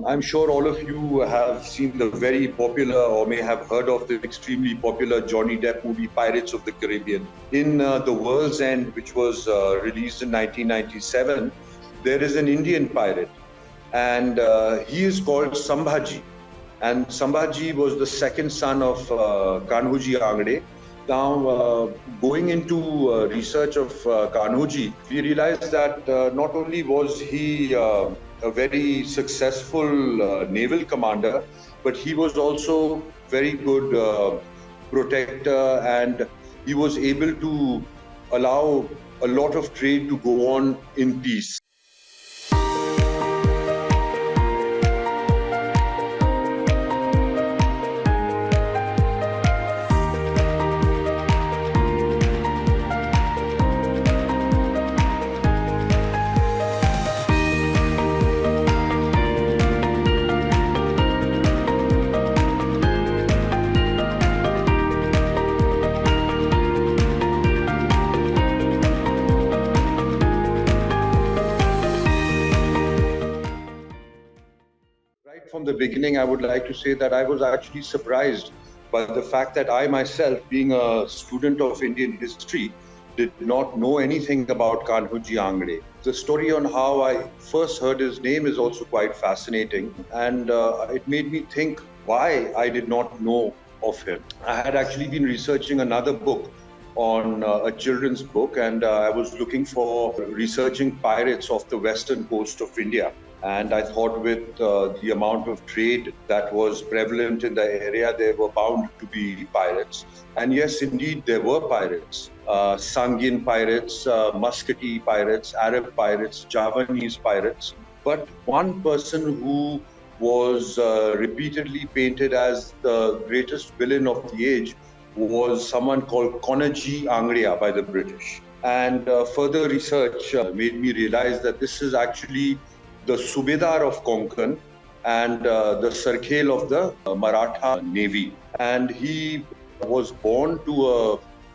I'm sure all of you have seen the very popular or may have heard of the extremely popular Johnny Depp movie Pirates of the Caribbean. In The World's End, which was released in 1997, there is an Indian pirate, and he is called Sambhaji. And Sambhaji was the second son of Kanhoji Angre. Now, going into research of Kanhoji, we realized that not only was he a very successful naval commander, but he was also very good protector, and he was able to allow a lot of trade to go on in peace. From the beginning, I would like to say that I was actually surprised by the fact that I myself, being a student of Indian history, did not know anything about Kanhoji Angre. The story on how I first heard his name is also quite fascinating, and it made me think why I did not know of him. I had actually been researching another book on a children's book, and I was looking for researching pirates off the western coast of India. And I thought with the amount of trade that was prevalent in the area, there were bound to be pirates. And yes, indeed, there were pirates. Sangin pirates, Muscatine pirates, Arab pirates, Javanese pirates. But one person who was repeatedly painted as the greatest villain of the age was someone called Kanhoji Angre by the British. And further research made me realize that this is actually the Subedar of Konkan and the Sarkhel of the Maratha Navy. And he was born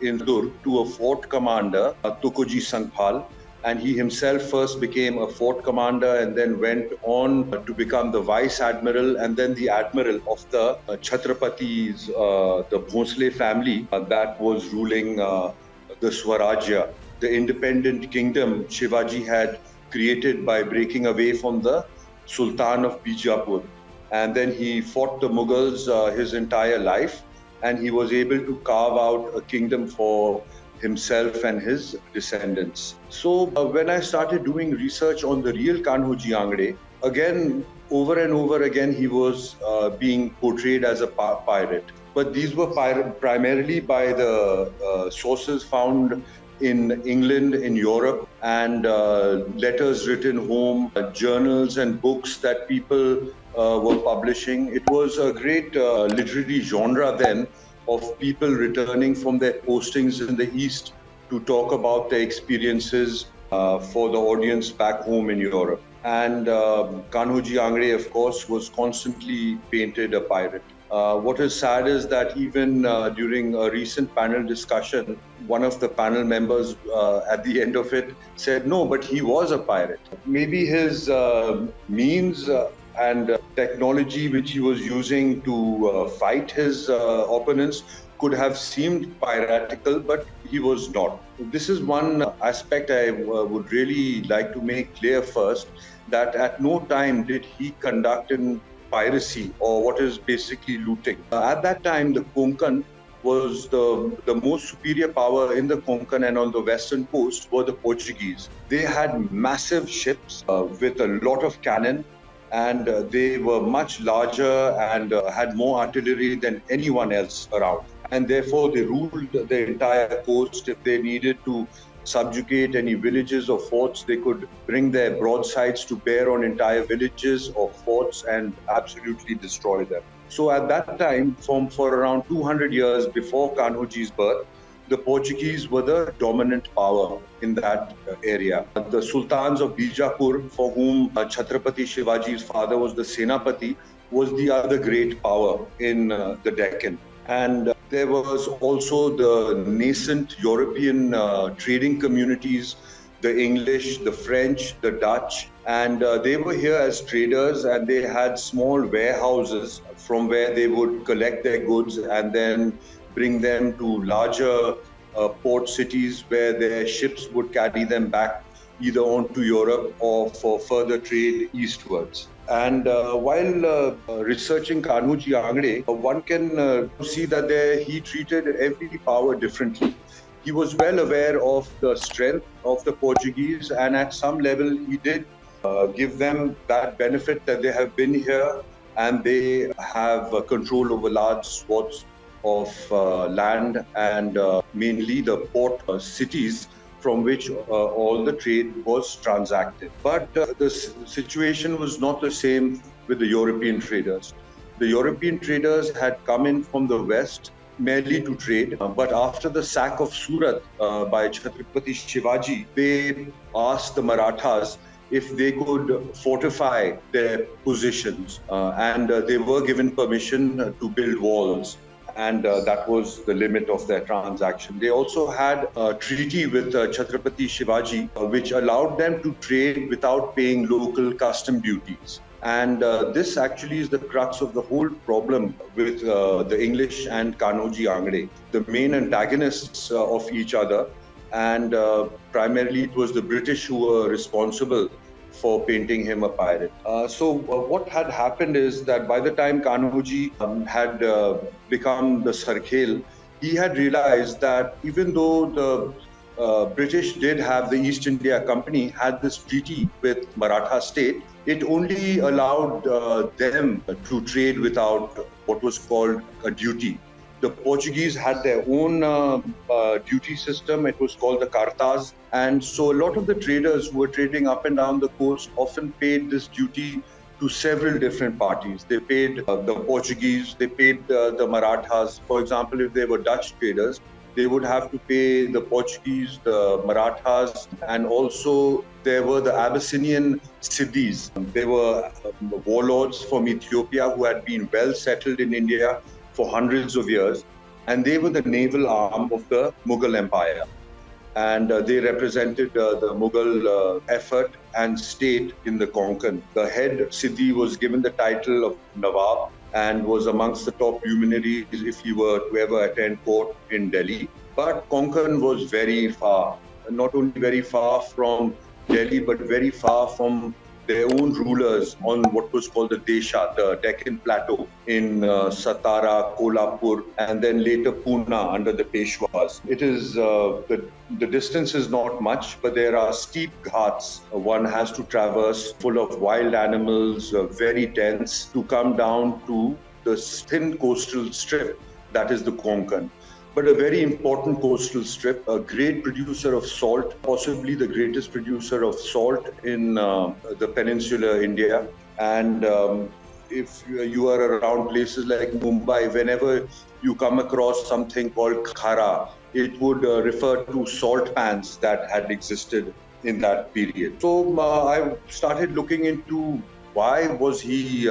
in Durg to a fort commander, Tukoji Sangphal, and he himself first became a fort commander and then went on to become the vice admiral and then the admiral of the Chhatrapatis, the Bhosle family that was ruling the Swarajya, the independent kingdom Shivaji had created by breaking away from the Sultan of Bijapur. And then he fought the Mughals his entire life, and he was able to carve out a kingdom for himself and his descendants. So when I started doing research on the real Kanhoji Angre, again, over and over again, he was being portrayed as a pirate. But these were primarily by the sources found in England, in Europe, and letters written home, journals and books that people were publishing. It was a great literary genre then of people returning from their postings in the East to talk about their experiences for the audience back home in Europe. And Kanhoji Angre, of course, was constantly painted a pirate. What is sad is that even during a recent panel discussion, one of the panel members at the end of it said, no, but he was a pirate. Maybe his means and technology which he was using to fight his opponents could have seemed piratical, but he was not. This is one aspect I would really like to make clear first, that at no time did he conduct in piracy or what is basically looting. At that time, the Konkan was the most superior power in the Konkan and on the western coast were the Portuguese. They had massive ships with a lot of cannon, and they were much larger and had more artillery than anyone else around. And therefore, they ruled the entire coast. If they needed to subjugate any villages or forts, they could bring their broadsides to bear on entire villages or forts and absolutely destroy them. So at that time, for around 200 years before Kanhoji's birth, the Portuguese were the dominant power in that area. The Sultans of Bijapur, for whom Chhatrapati Shivaji's father was the Senapati, was the other great power in the Deccan. And there was also the nascent European trading communities the English, the French, the Dutch, and they were here as traders, and they had small warehouses from where they would collect their goods and then bring them to larger port cities where their ships would carry them back either on to Europe or for further trade eastwards. And while researching Kanhoji Angre, one can see that he treated every power differently. He was well aware of the strength of the Portuguese, and at some level he did give them that benefit that they have been here and they have control over large swaths of land and mainly the port cities from which all the trade was transacted. But the situation was not the same with the European traders. The European traders had come in from the west merely to trade, but after the sack of Surat by Chhatrapati Shivaji, they asked the Marathas if they could fortify their positions, and they were given permission to build walls. And that was the limit of their transaction. They also had a treaty with Chhatrapati Shivaji, which allowed them to trade without paying local custom duties. And this actually is the crux of the whole problem with the English and Kanhoji Angre, the main antagonists of each other. And primarily it was the British who were responsible for painting him a pirate. So what had happened is that by the time Kanhoji had become the Sarkhel, he had realized that even though the British did have the East India Company, had this treaty with Maratha state, it only allowed them to trade without what was called a duty. The Portuguese had their own duty system. It was called the Cartas. And so a lot of the traders who were trading up and down the coast often paid this duty to several different parties. They paid the Portuguese, they paid the Marathas. For example, if they were Dutch traders, they would have to pay the Portuguese, the Marathas, and also there were the Abyssinian Siddis. They were warlords from Ethiopia who had been well settled in India for hundreds of years, and they were the naval arm of the Mughal Empire. And they represented the Mughal effort and state in the Konkan. The head Siddhi was given the title of Naval and was amongst the top luminaries if he were to ever attend court in Delhi. But Konkan was very far, not only very far from Delhi, but very far from their own rulers on what was called the Desha, the Deccan Plateau in Satara, Kolhapur, and then later Pune under the Peshwas. It is, the distance is not much, but there are steep ghats one has to traverse, full of wild animals, very dense, to come down to the thin coastal strip that is the Konkan. But a very important coastal strip, a great producer of salt, possibly the greatest producer of salt in the peninsular India. And if you are around places like Mumbai, whenever you come across something called khara, it would refer to salt pans that had existed in that period. So I started looking into why was he,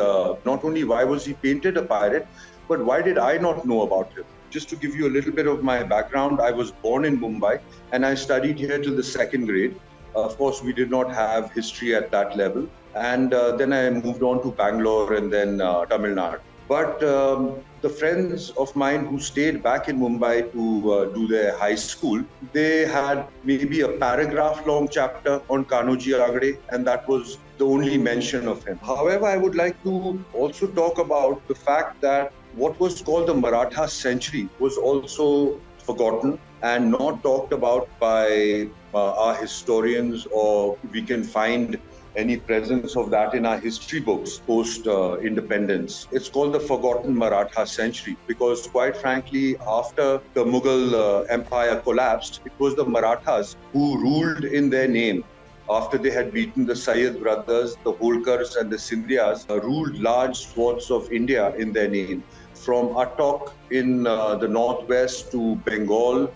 not only why was he painted a pirate, but why did I not know about him? Just to give you a little bit of my background, I was born in Mumbai and I studied here till the second grade. Of course, we did not have history at that level. And then I moved on to Bangalore and then Tamil Nadu. But the friends of mine who stayed back in Mumbai to do their high school, they had maybe a paragraph-long chapter on Kanhoji Angre, and that was the only mention of him. However, I would like to also talk about the fact that what was called the Maratha century was also forgotten and not talked about by our historians, or we can find any presence of that in our history books post-independence. It's called the forgotten Maratha century because, quite frankly, after the Mughal empire collapsed, it was the Marathas who ruled in their name. After they had beaten the Syed brothers, the Holkars and the Scindias, ruled large swaths of India in their name. From Attock in the northwest to Bengal,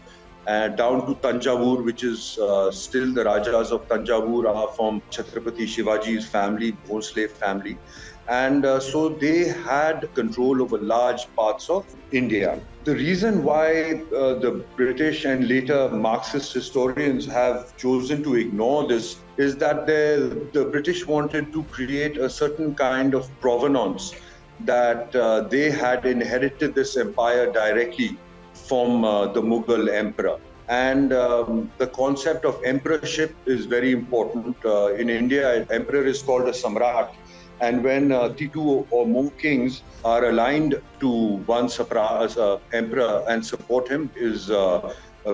down to Tanjavur, which is still the Rajas of Tanjavur are from Chhatrapati Shivaji's family, Bhosle family. And so they had control over large parts of India. The reason why the British and later Marxist historians have chosen to ignore this is that the British wanted to create a certain kind of provenance, that they had inherited this empire directly from the Mughal emperor. And the concept of emperorship is very important. In India, an emperor is called a samrat. And when two or more kings are aligned to one emperor and support him, is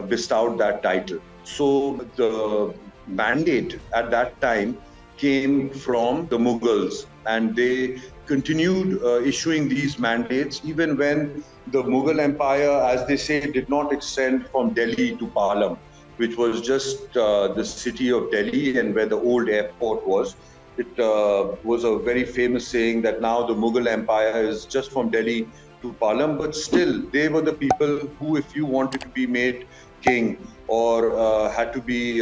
bestowed that title. So the mandate at that time came from the Mughals, and they continued issuing these mandates even when the Mughal Empire, as they say, did not extend from Delhi to Palam, which was just the city of Delhi and where the old airport was. It was a very famous saying that now the Mughal Empire is just from Delhi to Palam, but still they were the people who, if you wanted to be made king or had to be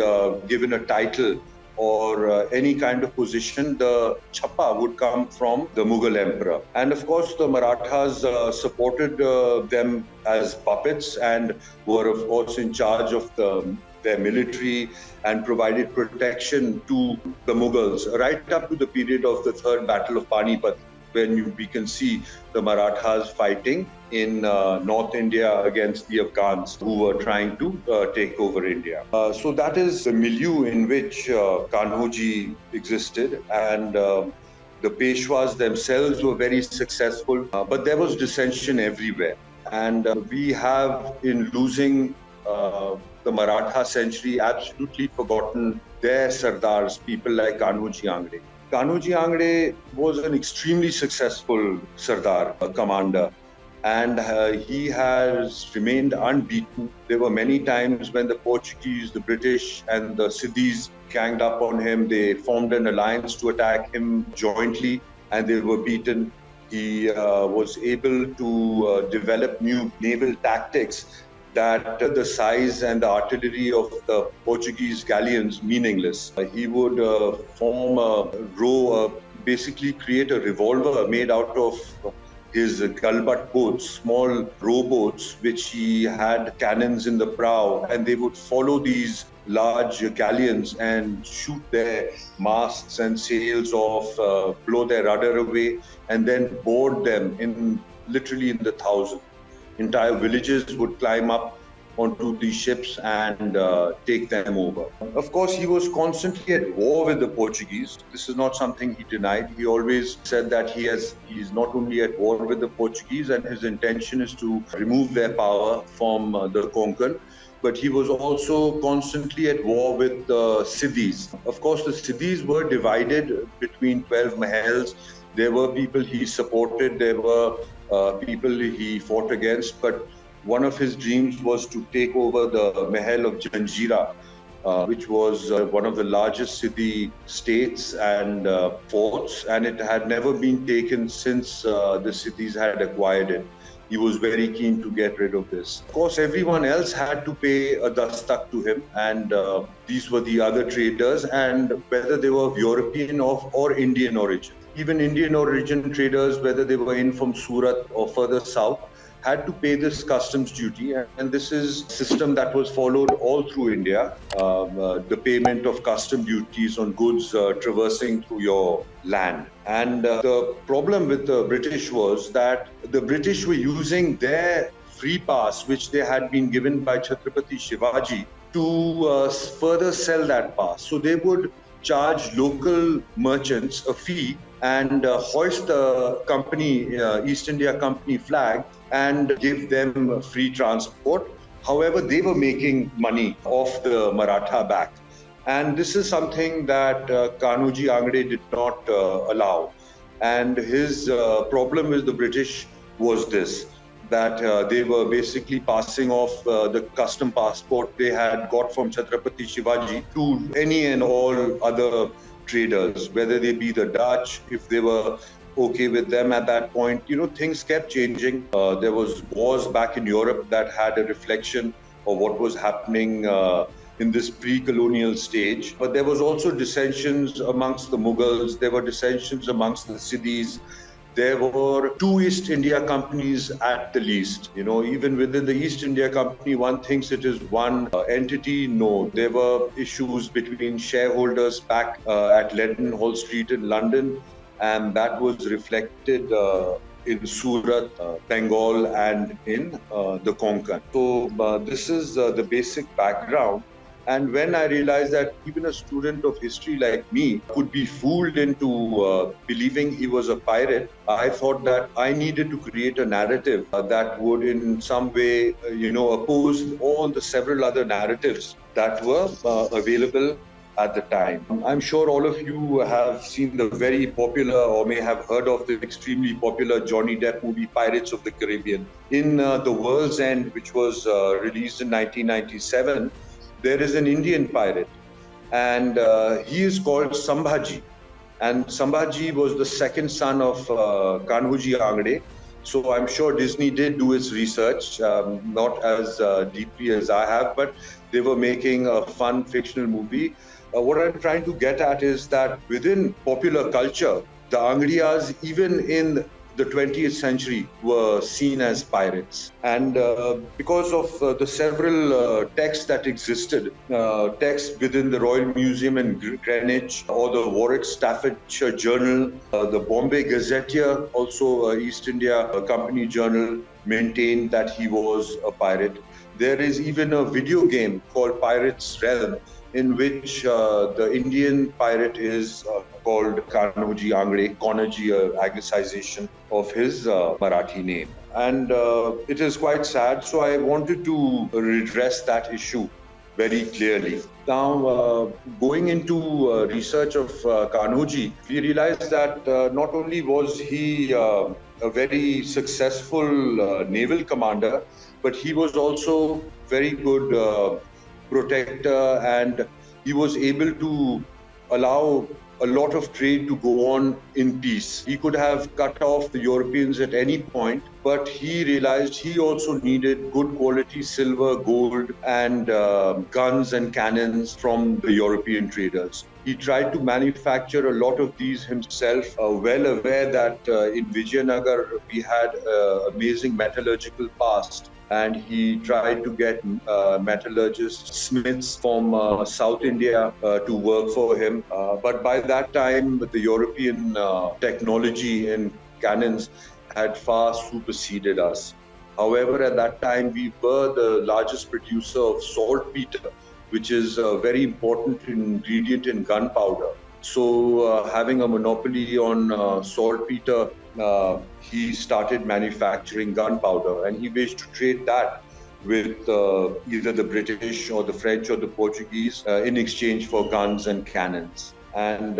given a title or any kind of position, the chappa would come from the Mughal emperor. And of course, the Marathas supported them as puppets and were, of course, in charge of their military and provided protection to the Mughals right up to the period of the Third Battle of Panipat, when we can see the Marathas fighting in North India against the Afghans who were trying to take over India. So that is the milieu in which Kanhoji existed, and the Peshwas themselves were very successful, but there was dissension everywhere. And we have, in losing the Maratha century, absolutely forgotten their Sardars, people like Kanhoji Angre. Kanhoji Angre was an extremely successful Sardar, a commander, and he has remained unbeaten. There were many times when the Portuguese, the British and the Siddhis ganged up on him. They formed an alliance to attack him jointly, and they were beaten. He was able to develop new naval tactics that the size and the artillery of the Portuguese galleons meaningless. He would form a row, basically create a revolver made out of his galbat boats, small rowboats, which he had cannons in the prow, and they would follow these large galleons and shoot their masts and sails off, blow their rudder away, and then board them literally in the thousands. Entire villages would climb up onto these ships and take them over. Of course, he was constantly at war with the Portuguese. This is not something he denied. He always said that he is not only at war with the Portuguese and his intention is to remove their power from the Konkan, but he was also constantly at war with the Siddhis. Of course, the Siddhis were divided between 12 mahals. There were people he supported, there were people he fought against, but one of his dreams was to take over the Mahal of Janjira, which was one of the largest Siddhi states and forts, and it had never been taken since the Siddhis had acquired it. He was very keen to get rid of this. Of course, everyone else had to pay a dastak to him, and these were the other traders, and whether they were of European or Indian origin. Even Indian origin traders, whether they were in from Surat or further south, had to pay this customs duty, and this is a system that was followed all through India, the payment of custom duties on goods traversing through your land. And the problem with the British was that the British were using their free pass, which they had been given by Chhatrapati Shivaji, to further sell that pass. So they would charge local merchants a fee and hoist the company, East India Company flag, and give them free transport. However, they were making money off the Maratha back. And this is something that Kanhoji Angre did not allow. And his problem with the British was this, that they were basically passing off the custom passport they had got from Chhatrapati Shivaji to any and all other traders, whether they be the Dutch, if they were okay with them at that point. You know, things kept changing. There was wars back in Europe that had a reflection of what was happening in this pre-colonial stage. But there was also dissensions amongst the Mughals. There were dissensions amongst the Siddhis. there were two East India companies at the least. Even within the East India Company, one thinks it is one entity. No, there were issues between shareholders back at Leadenhall Street in London, and that was reflected in Surat, Bengal, and in the Konkan. So this is the basic background. And when I realized that even a student of history like me could be fooled into believing he was a pirate, I thought that I needed to create a narrative that would in some way, oppose all the several other narratives that were available at the time. I'm sure all of you have seen the very popular or may have heard of the extremely popular Johnny Depp movie Pirates of the Caribbean. In The World's End, which was released in 1997, there is an Indian pirate, and he is called Shivaji. And Shivaji was the second son of Kanhoji Angre. So I'm sure Disney did do its research, not as deeply as I have, but they were making a fun fictional movie. What I'm trying to get at is that within popular culture, the Angriyas, even in the 20th century, were seen as pirates. And because of the several texts that existed, texts within the Royal Museum in Greenwich, or the Warwick Staffordshire Journal, the Bombay Gazetteer, also East India Company Journal, maintained that he was a pirate. There is even a video game called Pirates Realm, in which the Indian pirate is called Kanhoji Angre, Kanhoji, anglicization of his Marathi name. And it is quite sad, so I wanted to redress that issue very clearly. Now, going into research of Kanhoji, we realized that not only was he a very successful naval commander, but he was also very good protector, and he was able to allow a lot of trade to go on in peace. He could have cut off the Europeans at any point, but he realized he also needed good quality silver, gold, and guns and cannons from the European traders. He tried to manufacture a lot of these himself, well aware that in Vijayanagar we had amazing metallurgical past. And he tried to get metallurgists, smiths from South India to work for him. But by that time, the European technology in cannons had far superseded us. However, at that time, we were the largest producer of saltpeter, which is a very important ingredient in gunpowder. So having a monopoly on saltpeter, he started manufacturing gunpowder, and he wished to trade that with either the British or the French or the Portuguese in exchange for guns and cannons. And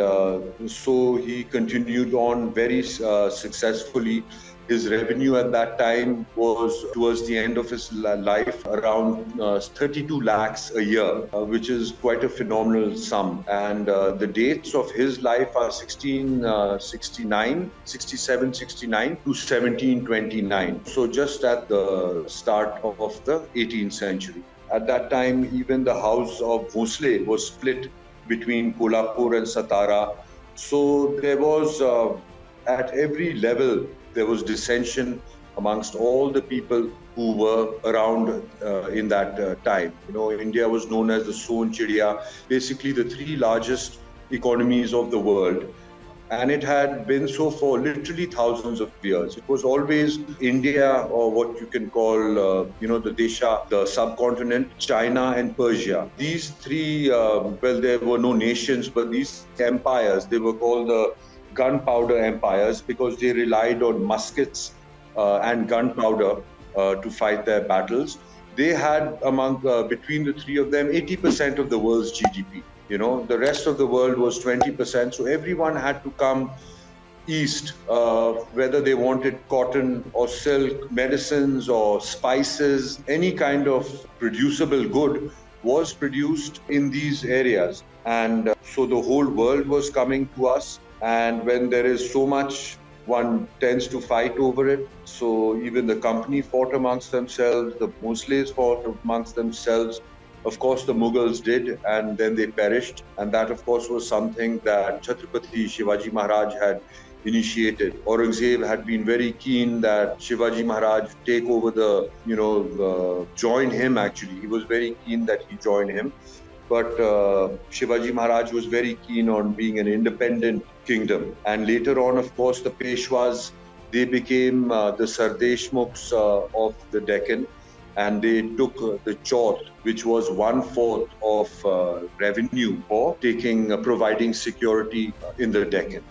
so he continued on very successfully. His revenue at that time was, towards the end of his life, around 32 lakhs a year, which is quite a phenomenal sum. And the dates of his life are 1669, 67, 69 to 1729. So just at the start of the 18th century. At that time, even the house of Bhosle was split between Kolhapur and Satara. So there was, at every level, there was dissension amongst all the people who were around in that time. India was known as the Son Chidiya, basically the three largest economies of the world. And it had been so for literally thousands of years. It was always India, or what you can call, the Desha, the subcontinent, China and Persia. These three, there were no nations, but these empires, they were called the gunpowder empires because they relied on muskets and gunpowder to fight their battles. They had between the three of them, 80% of the world's GDP. The rest of the world was 20%. So everyone had to come east, whether they wanted cotton or silk, medicines or spices, any kind of producible good was produced in these areas. And so the whole world was coming to us. And when there is so much, one tends to fight over it. So even the company fought amongst themselves, the Muslims fought amongst themselves. Of course, the Mughals did, and then they perished. And that, of course, was something that Chhatrapati Shivaji Maharaj had initiated. Aurangzeb had been very keen that Shivaji Maharaj take over join him actually. He was very keen that he join him. But Shivaji Maharaj was very keen on being an independent kingdom. And later on, of course, the Peshwas, they became the Sardeshmukhs of the Deccan, and they took the chaut, which was 1/4 of revenue for providing security in the Deccan.